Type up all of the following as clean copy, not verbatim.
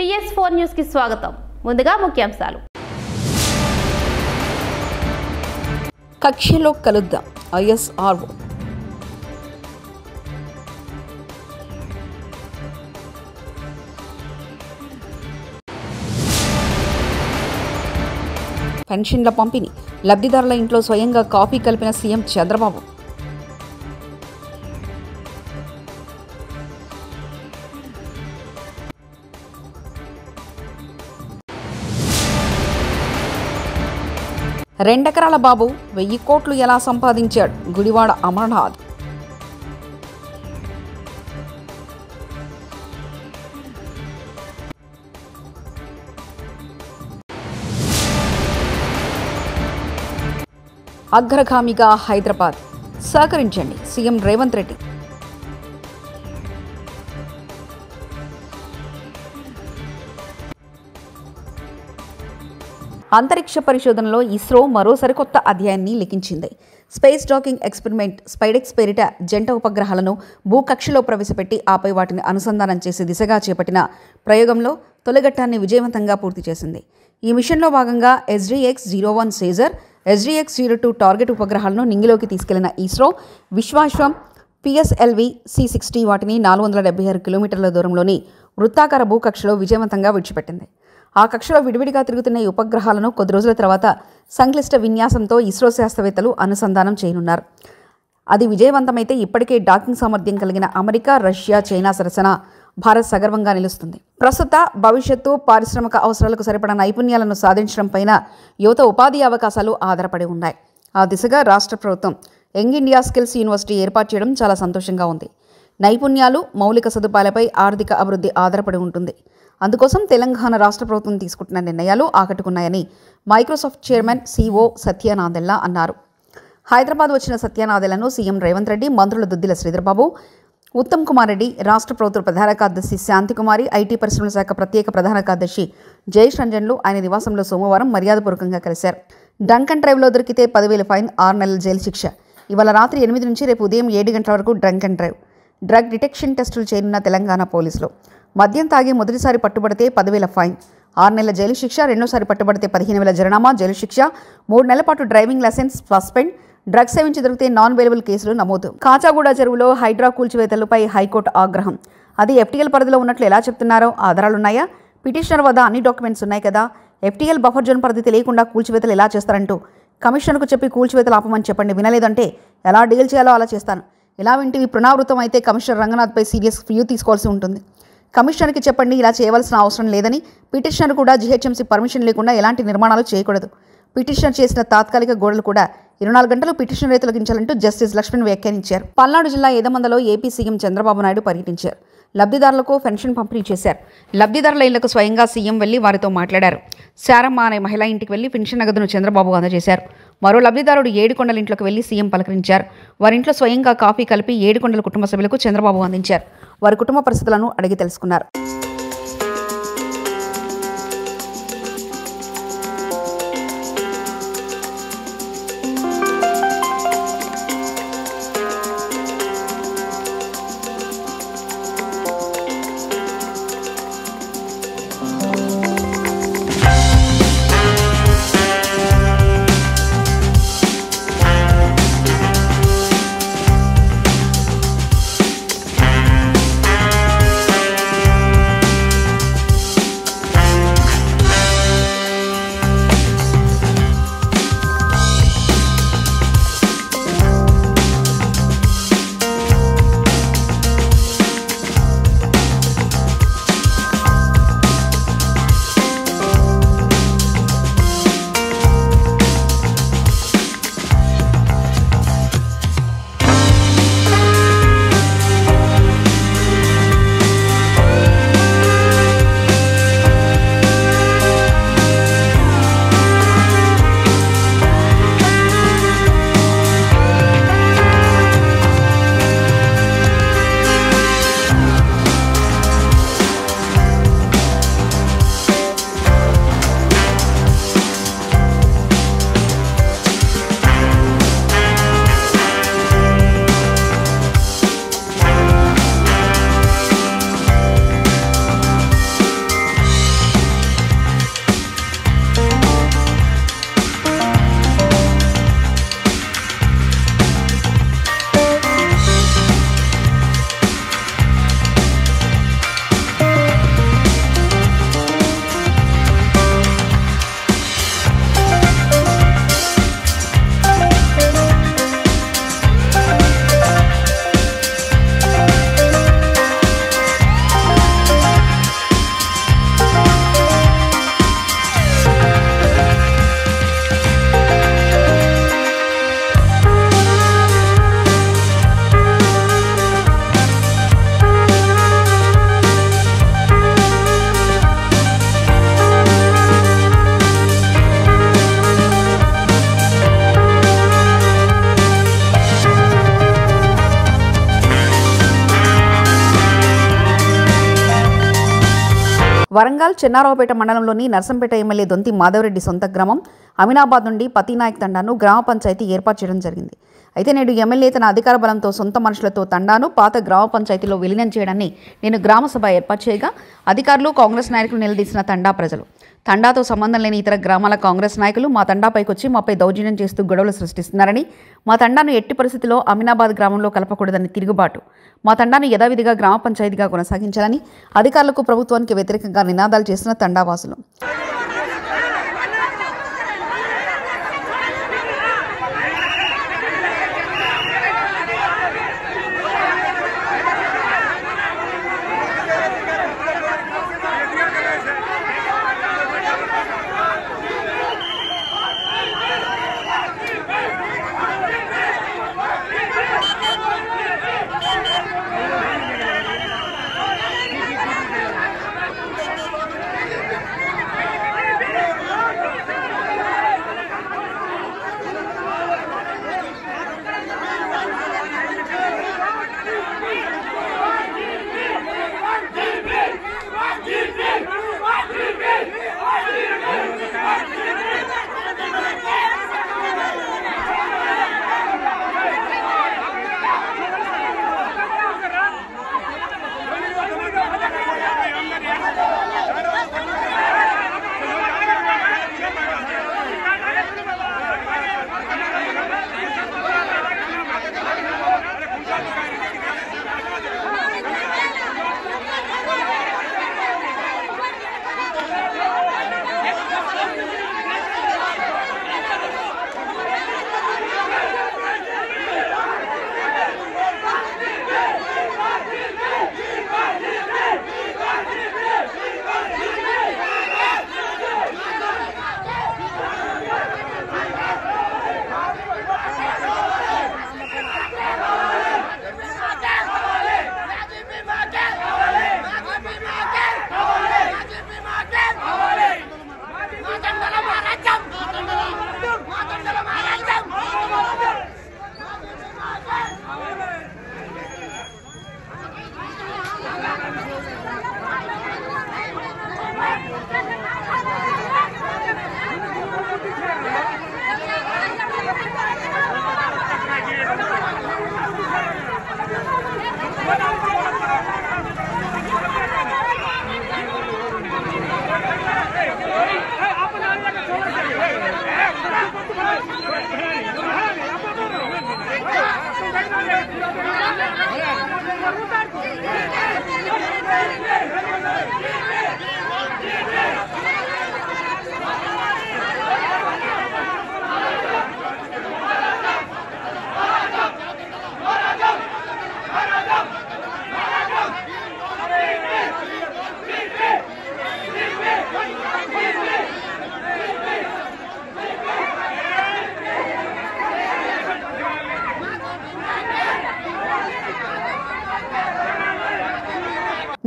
TS4 news కి స్వాగతం. ముందుగా ముఖ్యాంశాలు. కక్షలో కలుద్దాం ISRO. పెన్షన్ల పంపిణీ, లబ్ధిదారుల ఇంట్లో స్వయంగా కాఫీ కలిపిన సీఎం చంద్రబాబు. రెండెకరాల బాబు 1000 కోట్లు ఎలా సంపాదించాడు? గుడివాడ అమర్నాథ్. అగ్రగామిగా హైదరాబాద్ సహకరించండి సీఎం రేవంత్ రెడ్డి. అంతరిక్ష పరిశోధనలో ఇస్రో మరో సరికొత్త అధ్యాయాన్ని లిఖించింది. స్పేస్ డాకింగ్ ఎక్స్పెరిమెంట్ స్పైడెక్స్ పేరిట జంట ఉపగ్రహాలను భూకక్షలో ప్రవేశపెట్టి ఆపై వాటిని అనుసంధానం చేసే దిశగా చేపట్టిన ప్రయోగంలో తొలిఘట్టాన్ని విజయవంతంగా పూర్తి చేసింది. ఈ మిషన్లో భాగంగా SDX-01 సేజర్, SDX-02 టార్గెట్ ఉపగ్రహాలను నింగిలోకి తీసుకెళ్లిన ఇస్రో విశ్వాశ్వం PSLV C-60 వాటిని 476 కిలోమీటర్ల దూరంలోని వృత్తాకార భూకక్షలో విజయవంతంగా విడిచిపెట్టింది. ఆ కక్షలో విడివిడిగా తిరుగుతున్న ఈ ఉపగ్రహాలను కొద్ది రోజుల తర్వాత సంక్లిష్ట విన్యాసంతో ఇస్రో శాస్త్రవేత్తలు అనుసంధానం చేయనున్నారు. అది విజయవంతమైతే ఇప్పటికే డాకింగ్ సామర్థ్యం కలిగిన అమెరికా, రష్యా, చైనా సరసన భారత్ సగర్వంగా నిలుస్తుంది. ప్రస్తుత, భవిష్యత్తు పారిశ్రామిక అవసరాలకు సరిపడా నైపుణ్యాలను సాధించడం పైన యువత ఉపాధి అవకాశాలు ఆధారపడి ఉన్నాయి. ఆ దిశగా రాష్ట్ర ప్రభుత్వం యంగ్ ఇండియా స్కిల్స్ యూనివర్సిటీ ఏర్పాటు చేయడం చాలా సంతోషంగా ఉంది. నైపుణ్యాలు, మౌలిక సదుపాయాలపై ఆర్థిక అభివృద్ధి ఆధారపడి ఉంటుంది. అందుకోసం తెలంగాణ రాష్ట్ర ప్రభుత్వం తీసుకుంటున్న నిర్ణయాలు ఆకట్టుకున్నాయని Microsoft chairman CEO Satya Nadella అన్నారు. హైదరాబాద్ వచ్చిన సత్య నాదెళ్లను సీఎం రేవంత్ రెడ్డి, మంత్రులు దుద్దిల శ్రీధర్బాబు, ఉత్తమ్ కుమార్ రెడ్డి, రాష్ట్ర ప్రభుత్వ ప్రధాన కార్యదర్శి శాంతికుమారి, IT పరిశ్రమల శాఖ ప్రత్యేక ప్రధాన కార్యదర్శి జయేష్ రంజన్లు ఆయన నివాసంలో సోమవారం మర్యాదపూర్వకంగా కలిశారు. డ్రంక్ అండ్ డ్రైవ్లో దొరికితే 10,000 ఫైన్, 6 నెలల జైలు శిక్ష. ఇవాళ రాత్రి 8 నుంచి రేపు ఉదయం 7 గంటల వరకు drunk and drive, drug detection టెస్టులు చేయనున్న తెలంగాణ పోలీసులు. మద్యం తాగి మొదటిసారి పట్టుబడితే 10,000 ఫైన్, 6 నెలల జైలు శిక్ష, రెండోసారి పట్టుబడితే 15,000 జరిమానా, జైలు శిక్ష, 3 నెలల పాటు డ్రైవింగ్ లైసెన్స్ సస్పెండ్, డ్రగ్స్ సేవించి దొరికితే నాన్ బెయిలబుల్ కేసులు నమోదు. కాచాగూడ చెరువులో హైడ్రా కూల్చివేతలపై హైకోర్టు ఆగ్రహం. అది FTL పరిధిలో ఉన్నట్లు ఎలా చెప్తున్నారో ఆధారాలున్నాయా? పిటిషనర్ వద్ద అన్ని డాక్యుమెంట్స్ ఉన్నాయి కదా. FTL బఫర్ జోన్ పరిధి తెలియకుండా కూల్చివేతలు ఎలా చేస్తారంటూ కమిషనర్కు చెప్పి కూల్చివేతలు ఆపమని చెప్పండి. వినలేదంటే ఎలా డీల్ చేయాలో అలా చేస్తాను. ఇలా వింటివి పునరావృతం అయితే కమిషనర్ రంగనాథ్పై సీరియస్ వ్యూ తీసుకోవాల్సి ఉంటుంది. కమిషనర్కి చెప్పండి ఇలా చేయవలసిన అవసరం లేదని. పిటిషనర్ కూడా GHMC పర్మిషన్ లేకుండా ఎలాంటి నిర్మాణాలు చేయకూడదు. పిటిషనర్ చేసిన తాత్కాలిక గోడలు కూడా 24 గంటలు పిటిషనరే తొలగించాలంటూ జస్టిస్ లక్ష్మణ్ వ్యాఖ్యానించారు. పల్నాడు జిల్లా ఏదమందలో ఏపీ సీఎం చంద్రబాబు నాయుడు పర్యటించారు. లబ్ధిదారులకు పెన్షన్ పంపిణీ చేశారు. లబ్ధిదారుల ఇళ్లకు స్వయంగా సీఎం వెళ్లి వారితో మాట్లాడారు. శారమ్మ అనే మహిళా ఇంటికి వెళ్లి పెన్షన్ నగదును చంద్రబాబు అందజేశారు. మరో లబ్ధిదారుడు ఏడుకొండల ఇంట్లోకి వెళ్లి సీఎం పలకరించారు. వారింట్లో స్వయంగా కాఫీ కలిపి ఏడుకొండల కుటుంబ సభ్యులకు చంద్రబాబు అందించారు. వారి కుటుంబ పరిస్థితులను అడిగి తెలుసుకున్నారు. వరంగల్ చెన్నారావుపేట మండలంలోని నర్సంపేట ఎమ్మెల్యే దొంతి మాధవరెడ్డి సొంత గ్రామం అమినాబాద్ నుండి పతినాయక్ తండాను గ్రామ పంచాయతీ ఏర్పాటు చేయడం జరిగింది. అయితే నేడు ఎమ్మెల్యే తన అధికార బలంతో సొంత మనుషులతో తండాను పాత గ్రామ పంచాయతీలో విలీనం చేయడాన్ని నేను గ్రామసభ ఏర్పాటు చేయగా అధికారులు కాంగ్రెస్ నాయకులు నిలదీసిన తండా ప్రజలు. తండాతో సంబంధం లేని ఇతర గ్రామాల కాంగ్రెస్ నాయకులు మా తండాపైకి వచ్చి మాపై దౌర్జన్యం చేస్తూ గొడవలు సృష్టిస్తున్నారని, మా తండాను ఎట్టి పరిస్థితిలో అమినాబాద్ గ్రామంలో కలపకూడదని తిరుగుబాటు, మా తండాను యథావిధిగా గ్రామ పంచాయతీగా కొనసాగించాలని అధికారులకు ప్రభుత్వానికి వ్యతిరేకంగా నినాదాలు చేసిన తండావాసులు.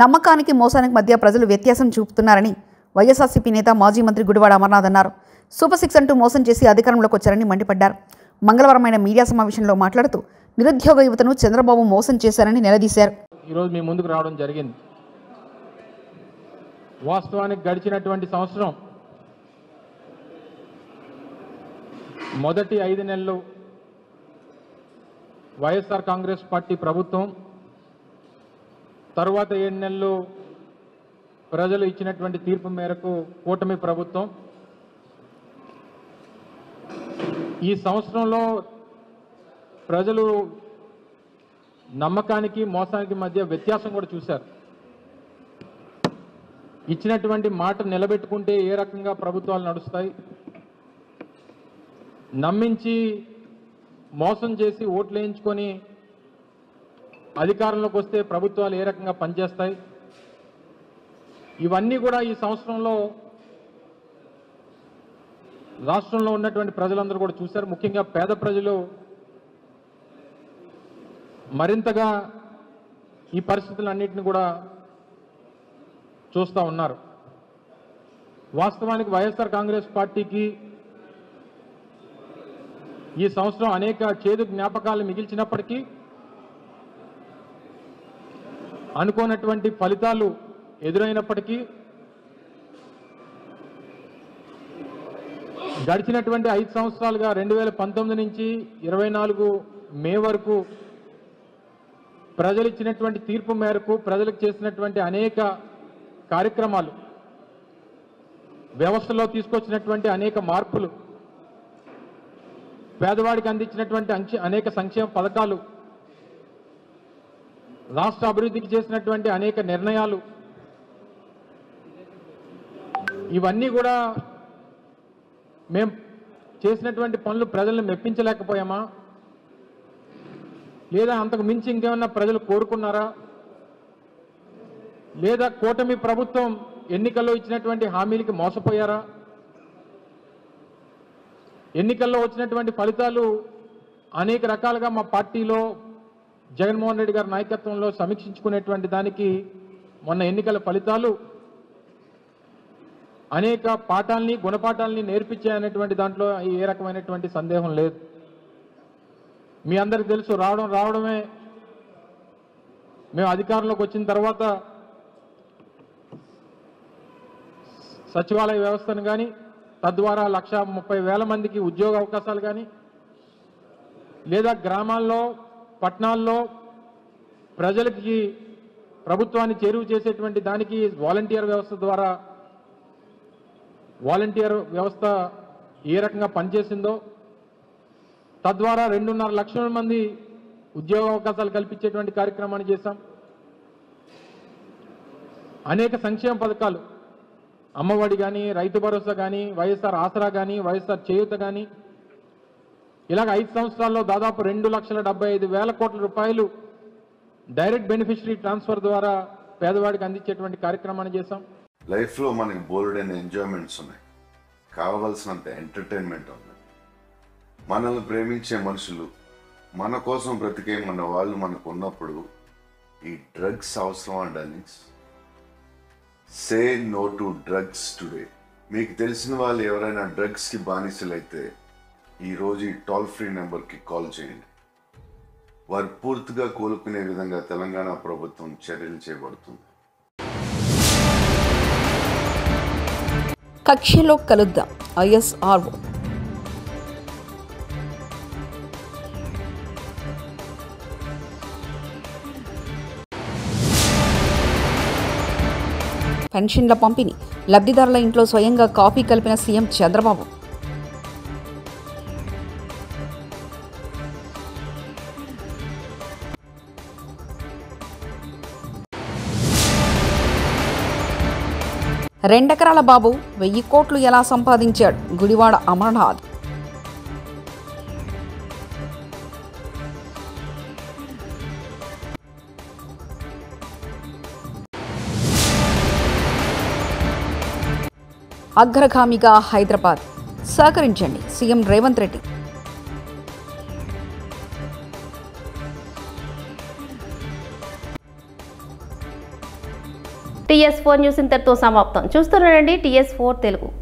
నమ్మకానికి మోసానికి మధ్య ప్రజలు వ్యత్యాసం చూపుతున్నారని వైఎస్ఆర్సీపీ నేత మాజీ మంత్రి గుడివాడ అమర్నాథ్ అన్నారు. సూపర్ సిక్స్ అంటూ మోసం చేసి అధికారంలోకి వచ్చారని మండిపడ్డారు. మంగళవారం మీడియా సమావేశంలో మాట్లాడుతూ నిరుద్యోగ యువతను చంద్రబాబు మోసం చేశారని నిలదీశారు. ఈరోజు మీ ముందుకు రావడం జరిగింది. వాస్తవానికి గడిచినటువంటి సంవత్సరం మొదటి 5 నెలలు వైఎస్ఆర్ కాంగ్రెస్ పార్టీ ప్రభుత్వం, తరువాత 7 నెలలు ప్రజలు ఇచ్చినటువంటి తీర్పు మేరకు కూటమి ప్రభుత్వం. ఈ సంవత్సరంలో ప్రజలు నమ్మకానికి మోసానికి మధ్య వ్యత్యాసం కూడా చూశారు. ఇచ్చినటువంటి మాట నిలబెట్టుకుంటే ఏ రకంగా ప్రభుత్వాలు నడుస్తాయి, నమ్మించి మోసం చేసి ఓట్లు వేయించుకొని అధికారంలోకి వస్తే ప్రభుత్వాలు ఏ రకంగా పనిచేస్తాయి, ఇవన్నీ కూడా ఈ సంవత్సరంలో రాష్ట్రంలో ఉన్నటువంటి ప్రజలందరూ కూడా చూశారు. ముఖ్యంగా పేద ప్రజలు మరింతగా ఈ పరిస్థితులన్నింటినీ కూడా చూస్తూ ఉన్నారు. వాస్తవానికి వైఎస్ఆర్ కాంగ్రెస్ పార్టీకి ఈ సంవత్సరం అనేక చేదు జ్ఞాపకాలు మిగిల్చినప్పటికీ అనుకోనటువంటి ఫలితాలు ఎదురైనప్పటికీ గడిచినటువంటి 5 సంవత్సరాలుగా 2019 నుంచి 24 మే వరకు ప్రజలు ఇచ్చినటువంటి తీర్పు మేరకు ప్రజలకు చేసినటువంటి అనేక కార్యక్రమాలు, వ్యవస్థలో తీసుకొచ్చినటువంటి అనేక మార్పులు, పేదవాడికి అందించినటువంటి అనేక సంక్షేమ పథకాలు, రాష్ట్ర అభివృద్ధికి చేసినటువంటి అనేక నిర్ణయాలు, ఇవన్నీ కూడా మేము చేసినటువంటి పనులు ప్రజలను మెప్పించలేకపోయామా, లేదా అంతకు మించి ఇంకేమన్నా ప్రజలు కోరుకున్నారా, లేదా కూటమి ప్రభుత్వం ఎన్నికల్లో ఇచ్చినటువంటి హామీలకి మోసపోయారా, ఎన్నికల్లో వచ్చినటువంటి ఫలితాలు అనేక రకాలుగా మా పార్టీలో జగన్మోహన్ రెడ్డి గారి నాయకత్వంలో సమీక్షించుకునేటువంటి దానికి మొన్న ఎన్నికల ఫలితాలు అనేక పాఠాలని గుణపాఠాలని నేర్పించాయనేటువంటి దాంట్లో ఏ రకమైనటువంటి సందేహం లేదు. మీ అందరికీ తెలుసు, రావడమే మేము అధికారంలోకి వచ్చిన తర్వాత సచివాలయ వ్యవస్థను కానీ, తద్వారా 1,30,000 మందికి ఉద్యోగ అవకాశాలు కానీ, లేదా గ్రామాల్లో పట్టణాల్లో ప్రజలకి ప్రభుత్వాన్ని చేరువ చేసేటువంటి దానికి వాలంటీర్ వ్యవస్థ ద్వారా వాలంటీర్ వ్యవస్థ ఏ రకంగా పనిచేసిందో, తద్వారా 2.5 లక్షల మంది ఉద్యోగ అవకాశాలు కల్పించేటువంటి కార్యక్రమాన్ని చేశాం. అనేక సంక్షేమ పథకాలు, అమ్మఒడి కానీ, రైతు భరోసా కానీ, వైఎస్ఆర్ ఆసరా కానీ, వైఎస్ఆర్ చేయూత కానీ, ఇలాగ 5 సంవత్సరాల్లో దాదాపు 2,75,000 కోట్ల రూపాయలు డైరెక్ట్ బెనిఫిషరీ ట్రాన్స్ఫర్ ద్వారా పేదవాడికి అందించేటువంటి కార్యక్రమాన్ని చేశాం. లైఫ్లో మనకి బోల్డైన ఎంజాయ్మెంట్స్ ఉన్నాయి, కావాల్సినంత ఎంటర్టైన్మెంట్ ఉంది. మనల్ని ప్రేమించే మనుషులు, మన కోసం బ్రతికే మన వాళ్ళు మనకు ఉన్నప్పుడు ఈ డ్రగ్స్ అవసరం darlings. Say no to drugs today. మీకు తెలిసిన వాళ్ళు ఎవరైనా డ్రగ్స్కి బానిసలైతే ఈరోజు ఈ టోల్ ఫ్రీ నెంబర్కి కాల్ చేయండి. వారు పూర్తిగా కోలుకునే విధంగా తెలంగాణ ప్రభుత్వం చర్యలు చేపడుతుంది. కక్షలో కలుద్దాం ఐఎస్ఆర్ఓ. పెన్షన్ల పంపిణీ, లబ్ధిదారుల ఇంట్లో స్వయంగా కాఫీ కలిపిన సీఎం చంద్రబాబు. రెండెకరాల బాబు 1000 కోట్లు ఎలా సంపాదించాడు? గుడివాడ అమర్నాథ్. అగ్రగామిగా హైదరాబాద్, సహకరించండి CM Revanth Reddy. TS4 news ఇంతటితో సమాప్తం. చూస్తున్నారండి TS4 తెలుగు.